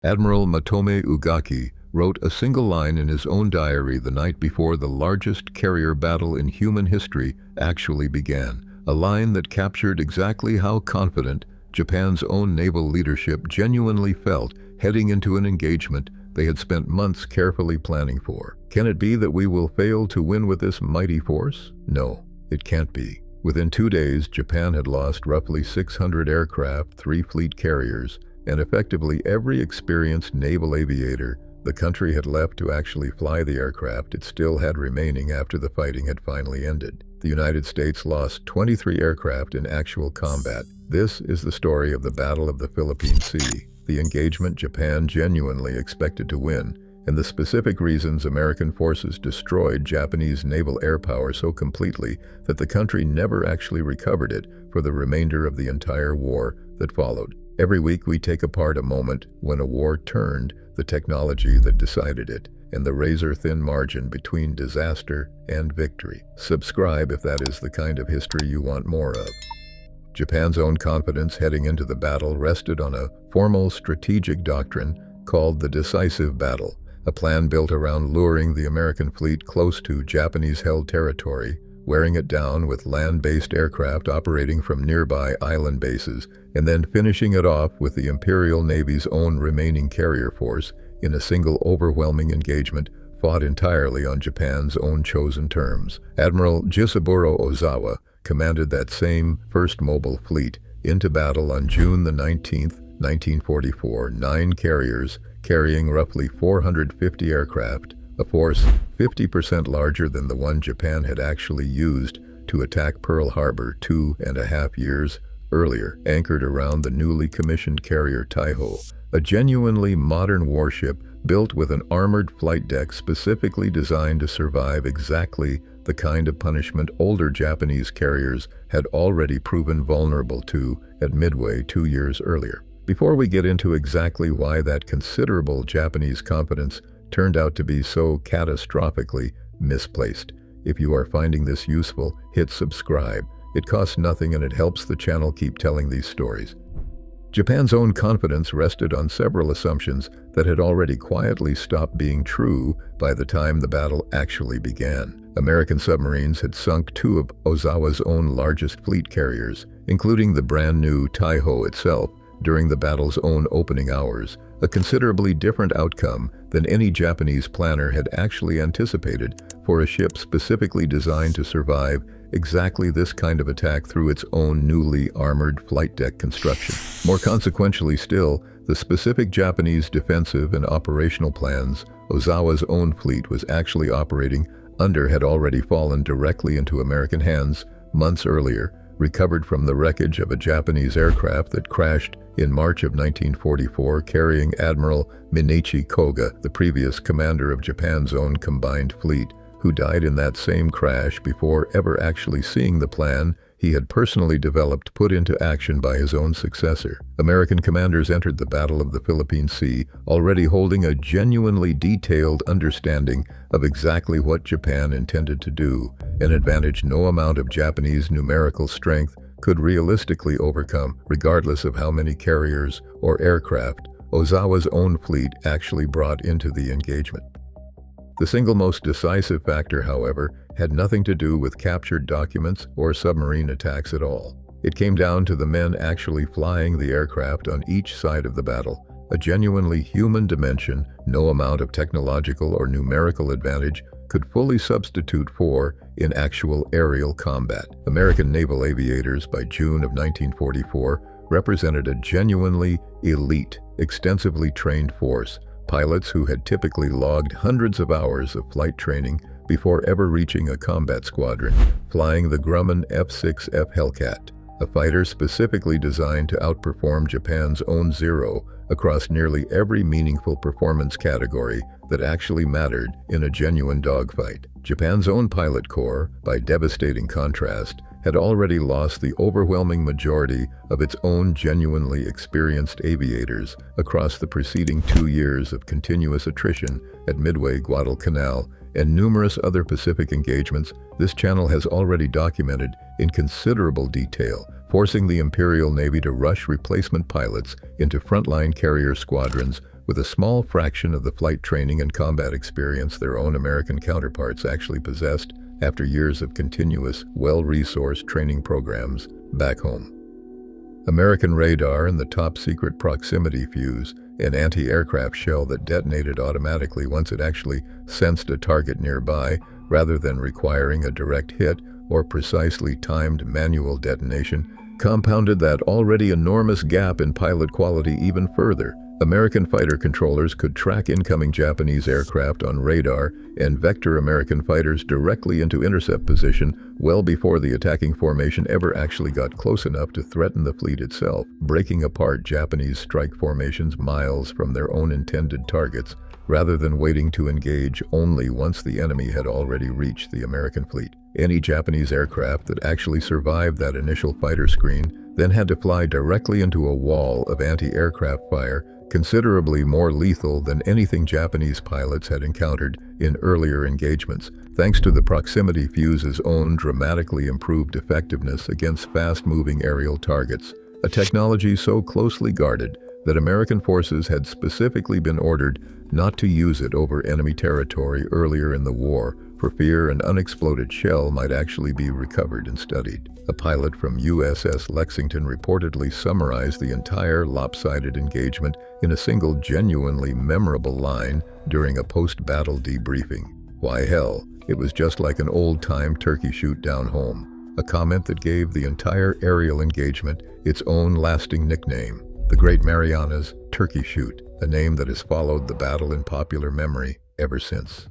Admiral Matome Ugaki wrote a single line in his own diary the night before the largest carrier battle in human history actually began, a line that captured exactly how confident Japan's own naval leadership genuinely felt heading into an engagement they had spent months carefully planning for. Can it be that we will fail to win with this mighty force? No, it can't be. Within 2 days, Japan had lost roughly 600 aircraft, 3 fleet carriers, and effectively every experienced naval aviator the country had left to actually fly the aircraft it still had remaining after the fighting had finally ended. The United States lost 23 aircraft in actual combat. This is the story of the Battle of the Philippine Sea, the engagement Japan genuinely expected to win, and the specific reasons American forces destroyed Japanese naval air power so completely that the country never actually recovered it for the remainder of the entire war that followed. Every week we take apart a moment when a war turned the technology that decided it, and the razor-thin margin between disaster and victory. Subscribe if that is the kind of history you want more of. Japan's own confidence heading into the battle rested on a formal strategic doctrine called the decisive battle, a plan built around luring the American fleet close to Japanese-held territory, wearing it down with land-based aircraft operating from nearby island bases, and then finishing it off with the Imperial Navy's own remaining carrier force in a single overwhelming engagement fought entirely on Japan's own chosen terms. Admiral Jisaburo Ozawa commanded that same first mobile fleet into battle on June the 19th, 1944, 9 carriers carrying roughly 450 aircraft, a force 50% larger than the one Japan had actually used to attack Pearl Harbor 2.5 years earlier, anchored around the newly commissioned carrier Taiho, a genuinely modern warship built with an armored flight deck specifically designed to survive exactly the kind of punishment older Japanese carriers had already proven vulnerable to at Midway 2 years earlier. Before we get into exactly why that considerable Japanese confidence turned out to be so catastrophically misplaced, if you are finding this useful, hit subscribe. It costs nothing and it helps the channel keep telling these stories. Japan's own confidence rested on several assumptions that had already quietly stopped being true by the time the battle actually began. American submarines had sunk 2 of Ozawa's own largest fleet carriers, including the brand new Taiho itself, during the battle's own opening hours, a considerably different outcome than any Japanese planner had actually anticipated for a ship specifically designed to survive exactly this kind of attack through its own newly armored flight deck construction. More consequentially still, the specific Japanese defensive and operational plans Ozawa's own fleet was actually operating under had already fallen directly into American hands months earlier, recovered from the wreckage of a Japanese aircraft that crashed in March of 1944 carrying Admiral Minachi Koga, the previous commander of Japan's own combined fleet, who died in that same crash before ever actually seeing the plan he had personally developed put into action by his own successor. American commanders entered the Battle of the Philippine Sea already holding a genuinely detailed understanding of exactly what Japan intended to do, an advantage no amount of Japanese numerical strength could realistically overcome, regardless of how many carriers or aircraft Ozawa's own fleet actually brought into the engagement. The single most decisive factor, however, had nothing to do with captured documents or submarine attacks at all. It came down to the men actually flying the aircraft on each side of the battle, a genuinely human dimension no amount of technological or numerical advantage could fully substitute for in actual aerial combat. American naval aviators by June of 1944 represented a genuinely elite, extensively trained force, pilots who had typically logged hundreds of hours of flight training before ever reaching a combat squadron, flying the Grumman F-6F Hellcat, a fighter specifically designed to outperform Japan's own Zero across nearly every meaningful performance category that actually mattered in a genuine dogfight. Japan's own pilot corps, by devastating contrast, had already lost the overwhelming majority of its own genuinely experienced aviators across the preceding 2 years of continuous attrition at Midway, Guadalcanal, and numerous other Pacific engagements this channel has already documented in considerable detail, forcing the Imperial Navy to rush replacement pilots into frontline carrier squadrons with a small fraction of the flight training and combat experience their own American counterparts actually possessed after years of continuous, well-resourced training programs back home. American radar and the top-secret proximity fuse, an anti-aircraft shell that detonated automatically once it actually sensed a target nearby, rather than requiring a direct hit or precisely timed manual detonation, compounded that already enormous gap in pilot quality even further. American fighter controllers could track incoming Japanese aircraft on radar and vector American fighters directly into intercept position well before the attacking formation ever actually got close enough to threaten the fleet itself, breaking apart Japanese strike formations miles from their own intended targets, rather than waiting to engage only once the enemy had already reached the American fleet. Any Japanese aircraft that actually survived that initial fighter screen then had to fly directly into a wall of anti-aircraft fire, considerably more lethal than anything Japanese pilots had encountered in earlier engagements, thanks to the proximity fuse's own dramatically improved effectiveness against fast-moving aerial targets, a technology so closely guarded that American forces had specifically been ordered not to use it over enemy territory earlier in the war, for fear an unexploded shell might actually be recovered and studied. A pilot from USS Lexington reportedly summarized the entire lopsided engagement in a single genuinely memorable line during a post-battle debriefing. "Why hell, it was just like an old-time turkey shoot down home," a comment that gave the entire aerial engagement its own lasting nickname, the Great Marianas Turkey Shoot, a name that has followed the battle in popular memory ever since.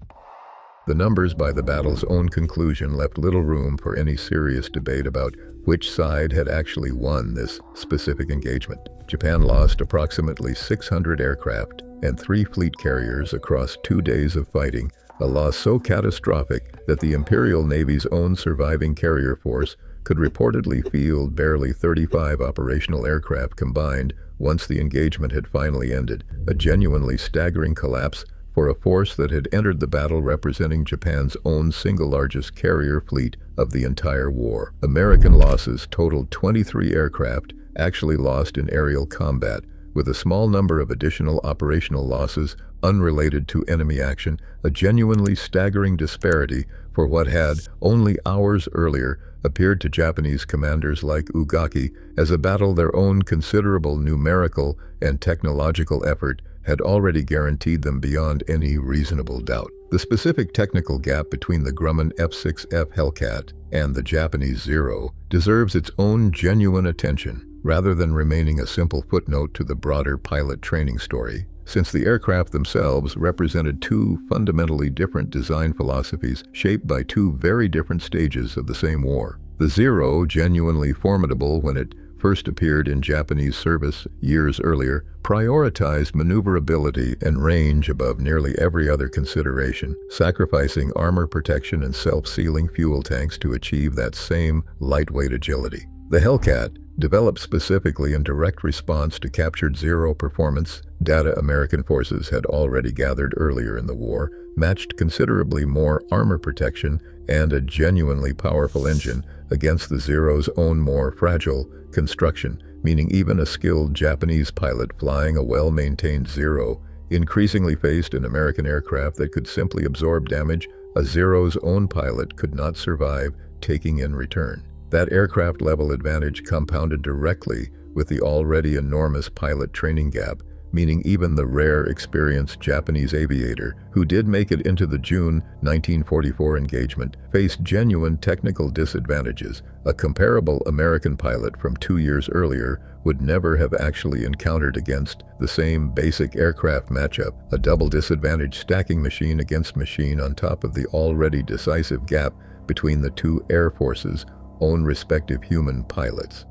The numbers by the battle's own conclusion left little room for any serious debate about which side had actually won this specific engagement. Japan lost approximately 600 aircraft and 3 fleet carriers across 2 days of fighting, a loss so catastrophic that the Imperial Navy's own surviving carrier force could reportedly field barely 35 operational aircraft combined once the engagement had finally ended, a genuinely staggering collapse for a force that had entered the battle representing Japan's own single largest carrier fleet of the entire war. American losses totaled 23 aircraft actually lost in aerial combat, with a small number of additional operational losses unrelated to enemy action, a genuinely staggering disparity for what had, only hours earlier, appeared to Japanese commanders like Ugaki as a battle their own considerable numerical and technological effort had already guaranteed them beyond any reasonable doubt. The specific technical gap between the Grumman F-6F Hellcat and the Japanese Zero deserves its own genuine attention, rather than remaining a simple footnote to the broader pilot training story, since the aircraft themselves represented 2 fundamentally different design philosophies shaped by 2 very different stages of the same war. The Zero, genuinely formidable when it first appeared in Japanese service years earlier, prioritized maneuverability and range above nearly every other consideration, sacrificing armor protection and self-sealing fuel tanks to achieve that same lightweight agility. The Hellcat, developed specifically in direct response to captured Zero performance data American forces had already gathered earlier in the war, matched considerably more armor protection and a genuinely powerful engine against the Zero's own more fragile construction, meaning even a skilled Japanese pilot flying a well-maintained Zero increasingly faced an American aircraft that could simply absorb damage a Zero's own pilot could not survive taking in return. That aircraft-level advantage compounded directly with the already enormous pilot training gap, meaning even the rare, experienced Japanese aviator who did make it into the June 1944 engagement faced genuine technical disadvantages a comparable American pilot from 2 years earlier would never have actually encountered against the same basic aircraft matchup, a double disadvantage stacking machine against machine on top of the already decisive gap between the 2 air forces' own respective human pilots.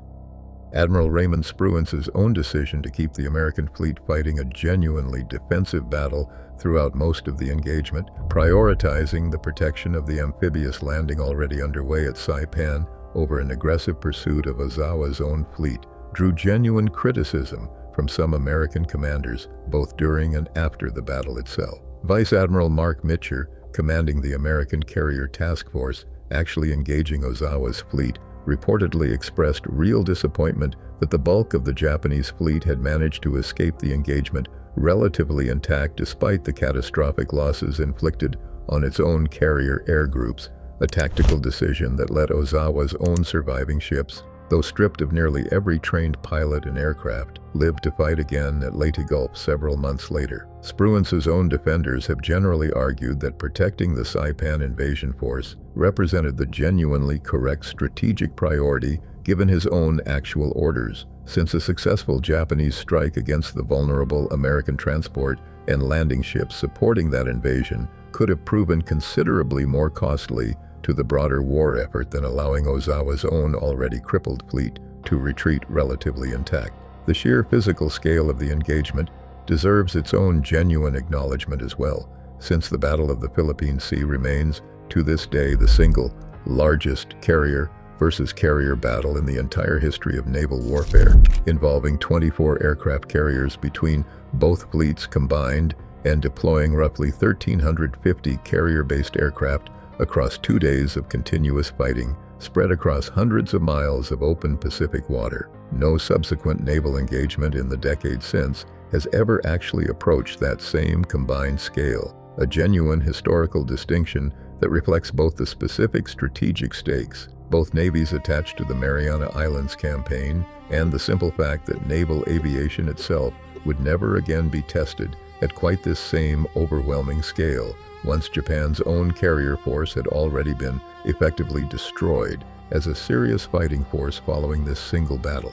Admiral Raymond Spruance's own decision to keep the American fleet fighting a genuinely defensive battle throughout most of the engagement, prioritizing the protection of the amphibious landing already underway at Saipan over an aggressive pursuit of Ozawa's own fleet, drew genuine criticism from some American commanders, both during and after the battle itself. Vice Admiral Mark Mitcher, commanding the American Carrier Task Force, actually engaging Ozawa's fleet, reportedly expressed real disappointment that the bulk of the Japanese fleet had managed to escape the engagement relatively intact despite the catastrophic losses inflicted on its own carrier air groups, a tactical decision that let Ozawa's own surviving ships, though stripped of nearly every trained pilot and aircraft, live to fight again at Leyte Gulf several months later. Spruance's own defenders have generally argued that protecting the Saipan invasion force represented the genuinely correct strategic priority given his own actual orders, since a successful Japanese strike against the vulnerable American transport and landing ships supporting that invasion could have proven considerably more costly to the broader war effort than allowing Ozawa's own already crippled fleet to retreat relatively intact. The sheer physical scale of the engagement deserves its own genuine acknowledgement as well, since the Battle of the Philippine Sea remains, to this day, the single largest carrier versus carrier battle in the entire history of naval warfare, involving 24 aircraft carriers between both fleets combined and deploying roughly 1,350 carrier-based aircraft across 2 days of continuous fighting, spread across hundreds of miles of open Pacific water. No subsequent naval engagement in the decades since has ever actually approached that same combined scale, a genuine historical distinction that reflects both the specific strategic stakes both navies attached to the Mariana Islands campaign and the simple fact that naval aviation itself would never again be tested at quite this same overwhelming scale once Japan's own carrier force had already been effectively destroyed as a serious fighting force following this single battle.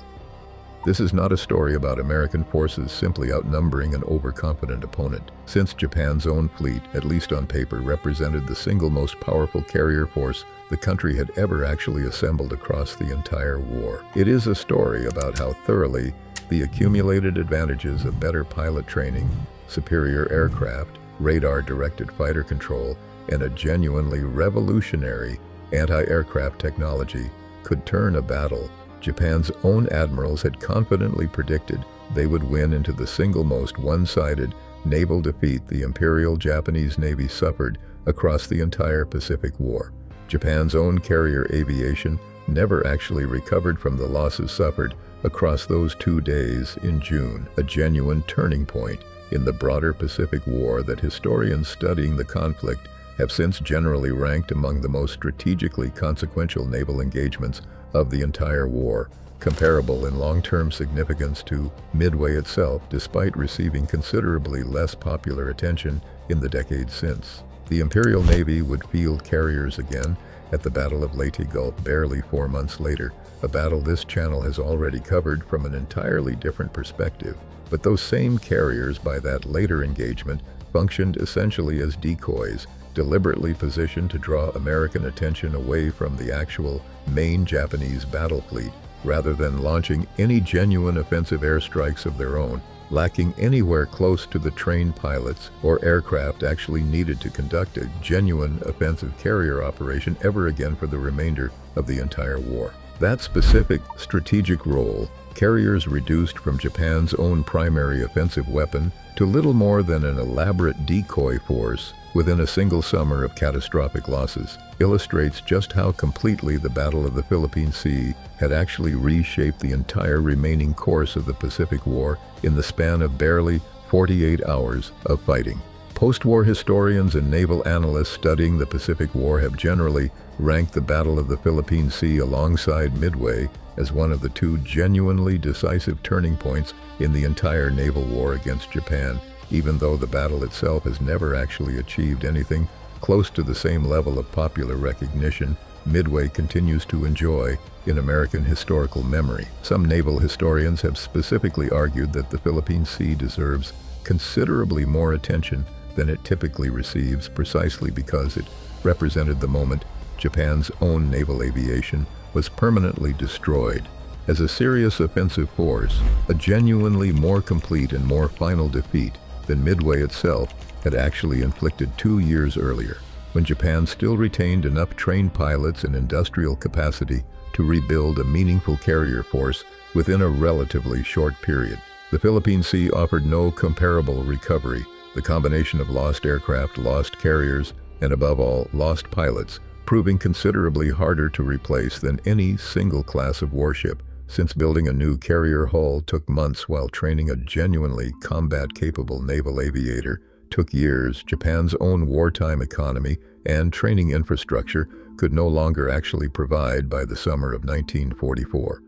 This is not a story about American forces simply outnumbering an overconfident opponent, since Japan's own fleet, at least on paper, represented the single most powerful carrier force the country had ever actually assembled across the entire war. It is a story about how thoroughly the accumulated advantages of better pilot training, superior aircraft, radar-directed fighter control, and a genuinely revolutionary anti-aircraft technology could turn a battle Japan's own admirals had confidently predicted they would win into the single most one-sided naval defeat the Imperial Japanese Navy suffered across the entire Pacific War. Japan's own carrier aviation never actually recovered from the losses suffered across those 2 days in June, a genuine turning point in the broader Pacific War that historians studying the conflict have since generally ranked among the most strategically consequential naval engagements of the entire war, comparable in long-term significance to Midway itself, despite receiving considerably less popular attention in the decades since. The Imperial Navy would field carriers again at the Battle of Leyte Gulf barely 4 months later, a battle this channel has already covered from an entirely different perspective. But those same carriers by that later engagement functioned essentially as decoys, deliberately positioned to draw American attention away from the actual main Japanese battle fleet, rather than launching any genuine offensive airstrikes of their own, lacking anywhere close to the trained pilots or aircraft actually needed to conduct a genuine offensive carrier operation ever again for the remainder of the entire war. That specific strategic role, carriers reduced from Japan's own primary offensive weapon to little more than an elaborate decoy force within a single summer of catastrophic losses, illustrates just how completely the Battle of the Philippine Sea had actually reshaped the entire remaining course of the Pacific War in the span of barely 48 hours of fighting. Post-war historians and naval analysts studying the Pacific War have generally ranked the Battle of the Philippine Sea alongside Midway as one of the 2 genuinely decisive turning points in the entire naval war against Japan, even though the battle itself has never actually achieved anything close to the same level of popular recognition Midway continues to enjoy in American historical memory. Some naval historians have specifically argued that the Philippine Sea deserves considerably more attention than it typically receives, precisely because it represented the moment Japan's own naval aviation was permanently destroyed. As a serious offensive force, a genuinely more complete and more final defeat than Midway itself had actually inflicted 2 years earlier, when Japan still retained enough trained pilots and industrial capacity to rebuild a meaningful carrier force within a relatively short period. The Philippine Sea offered no comparable recovery. The combination of lost aircraft, lost carriers, and above all, lost pilots, proving considerably harder to replace than any single class of warship, Since building a new carrier hull took months while training a genuinely combat-capable naval aviator took years, Japan's own wartime economy and training infrastructure could no longer actually provide by the summer of 1944.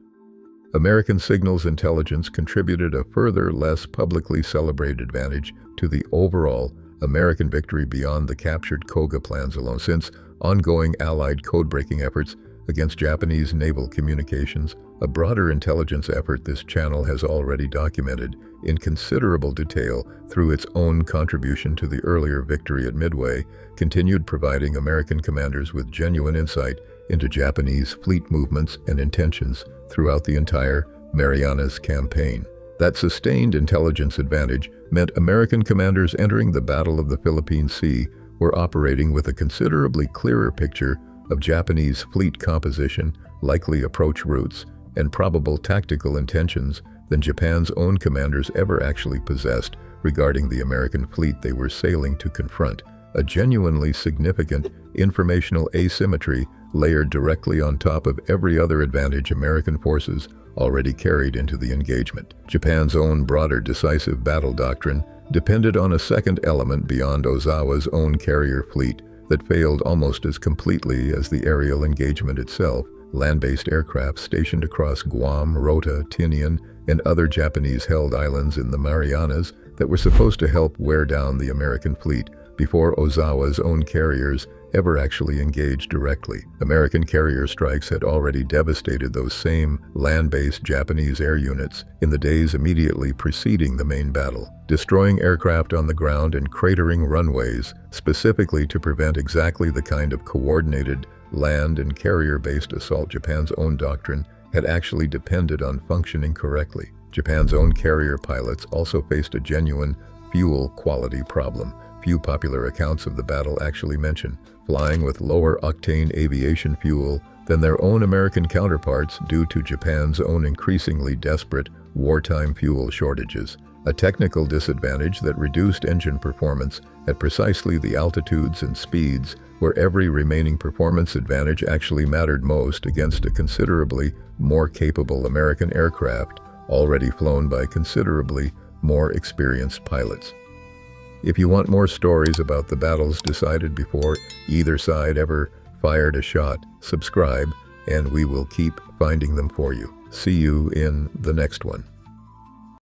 American signals intelligence contributed a further, less publicly celebrated advantage to the overall American victory beyond the captured Koga plans alone, since ongoing Allied code-breaking efforts against Japanese naval communications, a broader intelligence effort this channel has already documented in considerable detail through its own contribution to the earlier victory at Midway, continued providing American commanders with genuine insight into Japanese fleet movements and intentions throughout the entire Marianas campaign. That sustained intelligence advantage meant American commanders entering the Battle of the Philippine Sea were operating with a considerably clearer picture of Japanese fleet composition, likely approach routes, and probable tactical intentions than Japan's own commanders ever actually possessed regarding the American fleet they were sailing to confront, a genuinely significant informational asymmetry layered directly on top of every other advantage American forces already carried into the engagement. Japan's own broader decisive battle doctrine depended on a second element beyond Ozawa's own carrier fleet that failed almost as completely as the aerial engagement itself: land-based aircraft stationed across Guam, Rota, Tinian, and other Japanese-held islands in the Marianas that were supposed to help wear down the American fleet before Ozawa's own carriers ever actually engaged directly. American carrier strikes had already devastated those same land-based Japanese air units in the days immediately preceding the main battle, destroying aircraft on the ground and cratering runways, specifically to prevent exactly the kind of coordinated land and carrier-based assault Japan's own doctrine had actually depended on functioning correctly. Japan's own carrier pilots also faced a genuine fuel quality problem. Few popular accounts of the battle actually mention flying with lower octane aviation fuel than their own American counterparts due to Japan's own increasingly desperate wartime fuel shortages, a technical disadvantage that reduced engine performance at precisely the altitudes and speeds where every remaining performance advantage actually mattered most against a considerably more capable American aircraft already flown by considerably more experienced pilots. If you want more stories about the battles decided before either side ever fired a shot, subscribe and we will keep finding them for you. See you in the next one.